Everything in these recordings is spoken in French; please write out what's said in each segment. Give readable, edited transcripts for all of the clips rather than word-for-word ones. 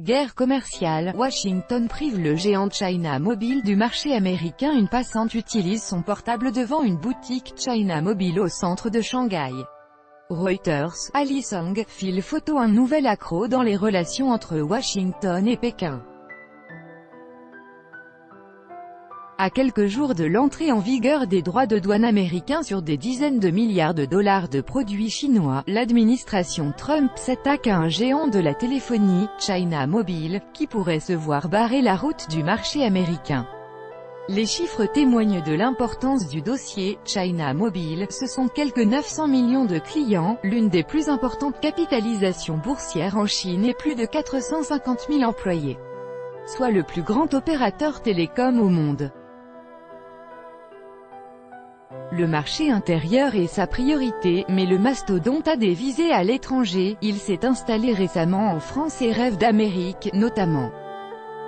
Guerre commerciale, Washington prive le géant China Mobile du marché américain. Une passante utilise son portable devant une boutique China Mobile au centre de Shanghai. Reuters, Ali Song, file photo. Un nouvel accroc dans les relations entre Washington et Pékin. À quelques jours de l'entrée en vigueur des droits de douane américains sur des dizaines de milliards de dollars de produits chinois, l'administration Trump s'attaque à un géant de la téléphonie, China Mobile, qui pourrait se voir barrer la route du marché américain. Les chiffres témoignent de l'importance du dossier. China Mobile, ce sont quelques 900 millions de clients, l'une des plus importantes capitalisations boursières en Chine et plus de 450 000 employés. Soit le plus grand opérateur télécom au monde. Le marché intérieur est sa priorité, mais le mastodonte a des visées à l'étranger. Il s'est installé récemment en France et rêve d'Amérique, notamment.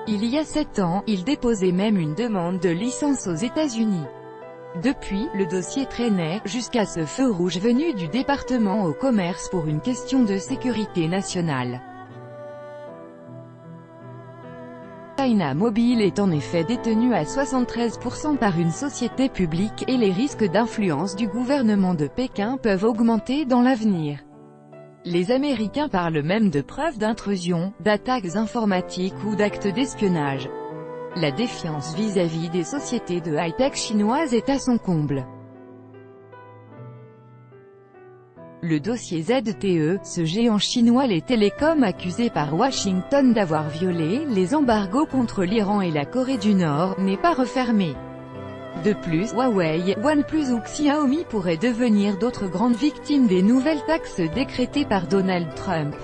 Il y a 7 ans, il déposait même une demande de licence aux États-Unis. Depuis, le dossier traînait, jusqu'à ce feu rouge venu du département au commerce pour une question de sécurité nationale. China Mobile est en effet détenu à 73% par une société publique, et les risques d'influence du gouvernement de Pékin peuvent augmenter dans l'avenir. Les Américains parlent même de preuves d'intrusion, d'attaques informatiques ou d'actes d'espionnage. La défiance vis-à-vis des sociétés de high-tech chinoises est à son comble. Le dossier ZTE, ce géant chinois les télécoms accusé par Washington d'avoir violé les embargos contre l'Iran et la Corée du Nord, n'est pas refermé. De plus, Huawei, OnePlus ou Xiaomi pourraient devenir d'autres grandes victimes des nouvelles taxes décrétées par Donald Trump.